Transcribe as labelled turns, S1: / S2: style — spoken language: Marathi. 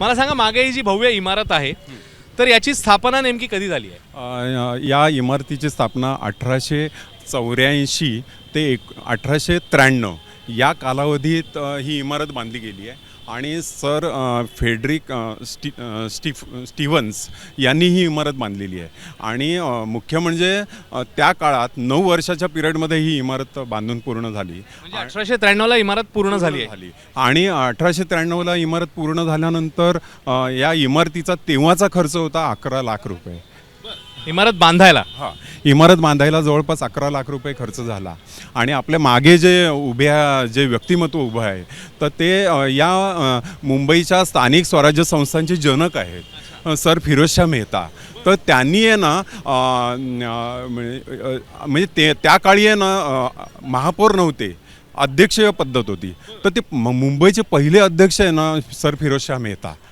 S1: मला सांगा, मागे ही जी भव्य इमारत आहे तर याची स्थापना नेमकी कधी झाली आहे?
S2: या इमारतीची स्थापना 1884 ते 1893 या कालावधीत ही इमारत बांधली गेली आहे आणि सर फेडरिक स्टीव्हन्स यांनी ही इमारत बांधलेली आहे आणि मुख्य म्हणजे त्या काळात 9 वर्षाच्या पिरियडमध्ये ही इमारत बांधून पूर्ण झाली.
S1: म्हणजे 1893ला इमारत पूर्ण झाली आहे
S2: आणि 1893ला इमारत पूर्ण झाल्यानंतर या इमारतीचा तेव्हाचा खर्च होता 11 लाख रुपये.
S1: इमारत बांधायला?
S2: हां, इमारत बांधायला जवळपास 11 लाख रुपये खर्च झाला. आणि आपल्या मागे जे व्यक्तिमत्व उभं आहे तर ते या मुंबईच्या स्थानिक स्वराज्य संस्थांचे जनक आहेत, सर फिरोजशाह मेहता. तर त्यांनी आहे ना म्हणजे त्या काळी आहे ना महापौर नव्हते, अध्यक्षीय पद्धत होती. तर ते मुंबईचे पहिले अध्यक्ष आहे ना सर फिरोजशाह मेहता.